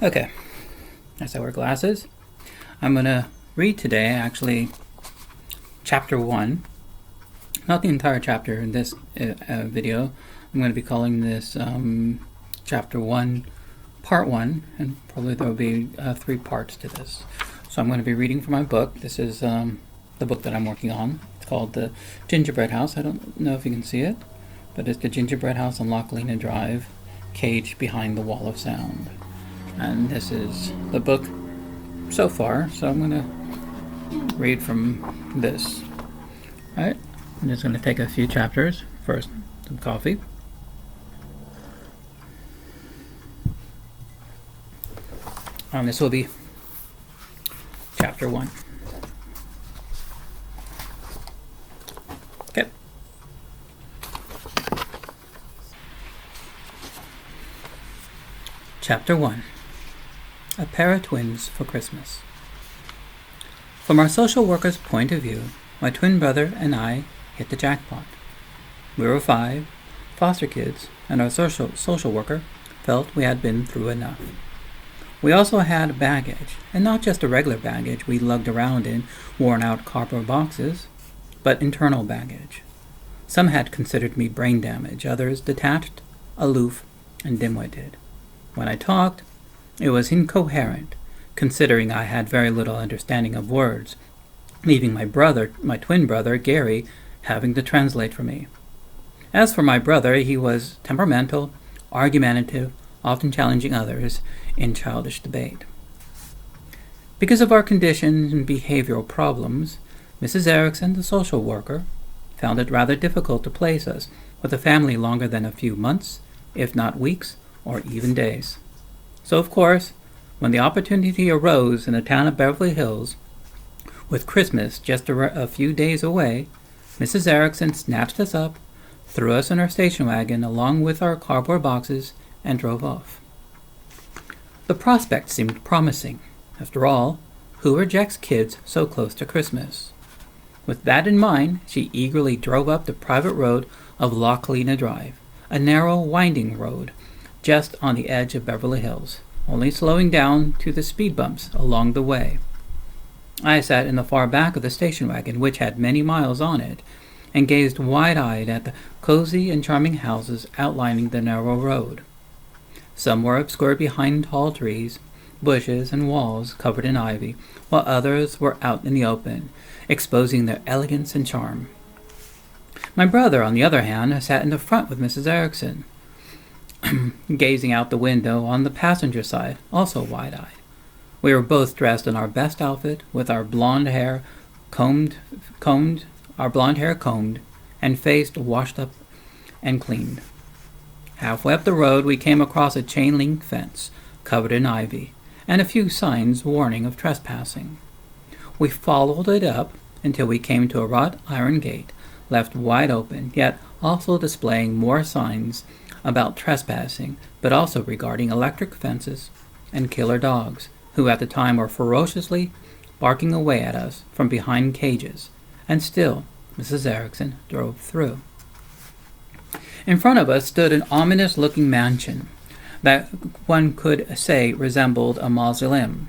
Okay, as I wear glasses, I'm going to read today, actually, chapter 1. Not the entire chapter in this video. I'm going to be calling this chapter 1, part 1, and probably there will be 3 parts to this. So I'm going to be reading from my book. This is the book that I'm working on. It's called The Gingerbread House. I don't know if you can see it, but it's the Gingerbread House on LaCollina Drive, caged behind the wall of sound. And this is the book so far, so I'm going to read from this. Alright, I'm just going to take a few chapters. First, some coffee. And this will be chapter 1. Okay. Chapter 1. A pair of twins for Christmas. From our social worker's point of view, my twin brother and I hit the jackpot. We were 5, foster kids, and our social worker felt we had been through enough. We also had baggage, and not just a regular baggage we lugged around in worn-out cardboard boxes, but internal baggage. Some had considered me brain damaged, others detached, aloof, and dim-witted. When I talked, it was incoherent, considering I had very little understanding of words, leaving my twin brother, Gary, having to translate for me. As for my brother, he was temperamental, argumentative, often challenging others in childish debate. Because of our conditions and behavioral problems, Mrs. Erickson, the social worker, found it rather difficult to place us with a family longer than a few months, if not weeks, or even days. So, of course, when the opportunity arose in the town of Beverly Hills, with Christmas just a few days away, Mrs. Erickson snatched us up, threw us in her station wagon along with our cardboard boxes, and drove off. The prospect seemed promising. After all, who rejects kids so close to Christmas? With that in mind, she eagerly drove up the private road of LaCollina Drive, a narrow, winding road just on the edge of Beverly Hills, only slowing down to the speed bumps along the way. I sat in the far back of the station wagon, which had many miles on it, and gazed wide-eyed at the cozy and charming houses outlining the narrow road. Some were obscured behind tall trees, bushes, and walls covered in ivy, while others were out in the open, exposing their elegance and charm. My brother, on the other hand, sat in the front with Mrs. Erickson, gazing out the window on the passenger side, also wide-eyed. We were both dressed in our best outfit, with our blonde hair combed, and face washed up and cleaned. Halfway up the road, we came across a chain-link fence covered in ivy, and a few signs warning of trespassing. We followed it up until we came to a wrought iron gate, left wide open, yet also displaying more signs about trespassing, but also regarding electric fences and killer dogs, who at the time were ferociously barking away at us from behind cages, and still Mrs. Erickson drove through. In front of us stood an ominous-looking mansion that one could say resembled a mausoleum,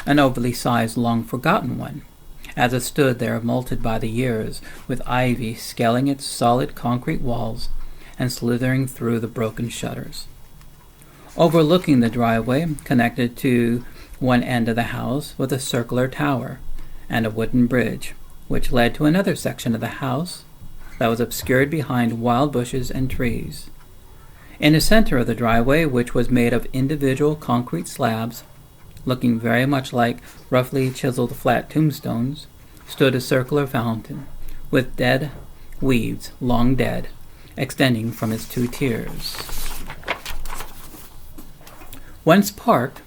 an overly sized, long-forgotten one, as it stood there molted by the years, with ivy scaling its solid concrete walls and slithering through the broken shutters. Overlooking the driveway, connected to one end of the house, was a circular tower and a wooden bridge, which led to another section of the house that was obscured behind wild bushes and trees. In the center of the driveway, which was made of individual concrete slabs, looking very much like roughly chiseled flat tombstones, stood a circular fountain, with dead weeds, long dead, extending from its 2 tiers. Once parked,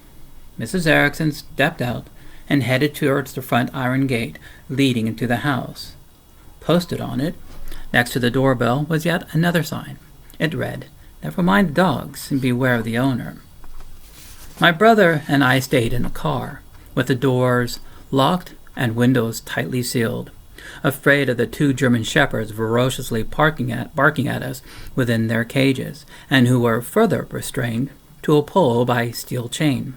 Mrs. Erickson stepped out and headed towards the front iron gate leading into the house. Posted on it, next to the doorbell, was yet another sign. It read, "Never mind the dogs, and beware of the owner." My brother and I stayed in the car, with the doors locked and windows tightly sealed, afraid of the 2 German shepherds ferociously barking at us within their cages, and who were further restrained to a pole by steel chain.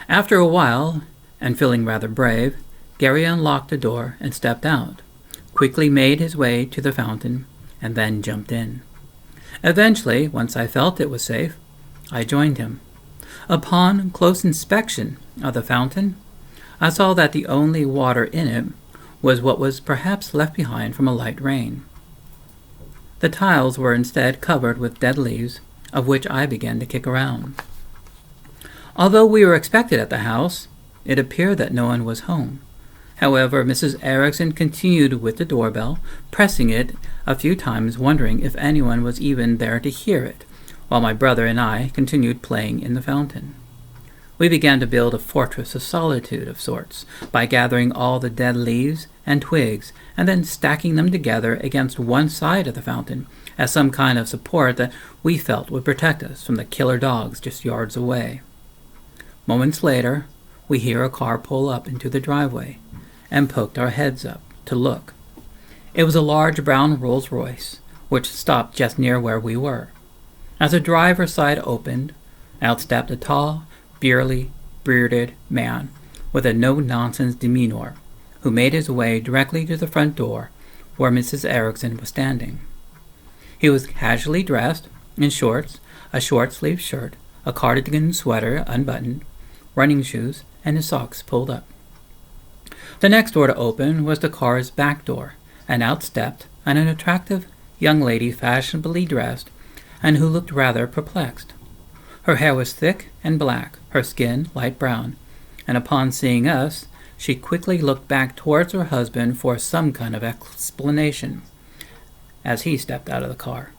After a while, and feeling rather brave, Gary unlocked the door and stepped out, quickly made his way to the fountain, and then jumped in. Eventually, once I felt it was safe, I joined him. Upon close inspection of the fountain, I saw that the only water in it was what was perhaps left behind from a light rain. The tiles were instead covered with dead leaves, of which I began to kick around. Although we were expected at the house, it appeared that no one was home. However, Mrs. Erickson continued with the doorbell, pressing it a few times, wondering if anyone was even there to hear it, while my brother and I continued playing in the fountain. We began to build a fortress of solitude of sorts by gathering all the dead leaves and twigs and then stacking them together against one side of the fountain as some kind of support that we felt would protect us from the killer dogs just yards away. Moments later, we hear a car pull up into the driveway and poked our heads up to look. It was a large brown Rolls-Royce, which stopped just near where we were. As the driver's side opened, out stepped a tall, burly, bearded man with a no-nonsense demeanor, who made his way directly to the front door where Mrs. Erickson was standing. He was casually dressed in shorts, a short-sleeved shirt, a cardigan sweater unbuttoned, running shoes, and his socks pulled up. The next door to open was the car's back door, and out stepped an attractive young lady fashionably dressed and who looked rather perplexed. Her hair was thick and black, her skin light brown, and upon seeing us, she quickly looked back towards her husband for some kind of explanation as he stepped out of the car.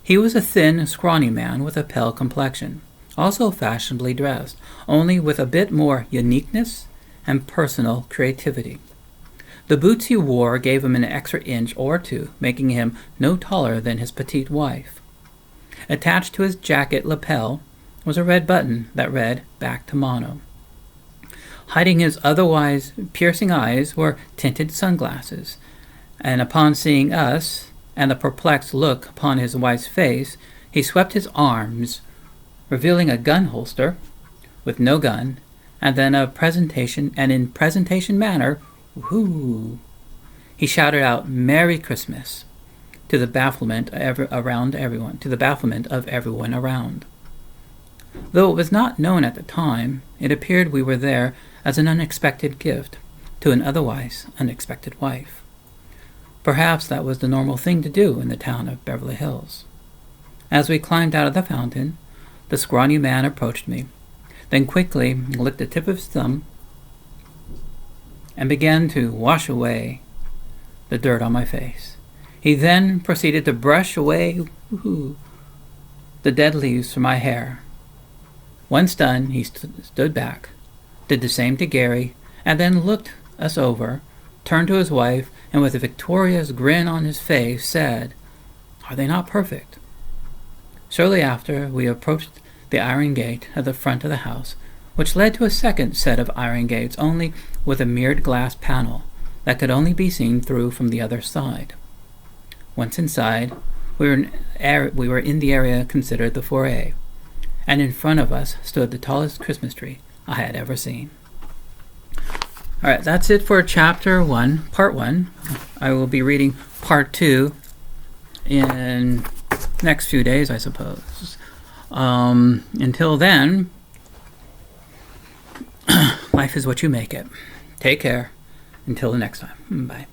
He was a thin, scrawny man with a pale complexion, also fashionably dressed, only with a bit more uniqueness and personal creativity. The boots he wore gave him an extra inch or two, making him no taller than his petite wife. Attached to his jacket lapel was a red button that read, "Back to Mono." Hiding his otherwise piercing eyes were tinted sunglasses, and upon seeing us and the perplexed look upon his wife's face, he swept his arms, revealing a gun holster with no gun, and then in presentation manner, whoo! He shouted out "Merry Christmas" to the bafflement of everyone around. Though it was not known at the time, it appeared we were there as an unexpected gift to an otherwise unexpected wife. Perhaps that was the normal thing to do in the town of Beverly Hills. As we climbed out of the fountain, the scrawny man approached me, then quickly licked the tip of his thumb and began to wash away the dirt on my face. He then proceeded to brush away the dead leaves from my hair. Once done, he stood back, did the same to Gary, and then looked us over, turned to his wife, and with a victorious grin on his face said, "Are they not perfect?" Shortly after, we approached the iron gate at the front of the house, which led to a second set of iron gates, only with a mirrored glass panel that could only be seen through from the other side. Once inside, we were in the area considered the foyer, and in front of us stood the tallest Christmas tree I had ever seen. All right, that's it for Chapter 1, Part 1. I will be reading Part 2 in next few days, I suppose. Until then, life is what you make it. Take care. Until the next time. Bye.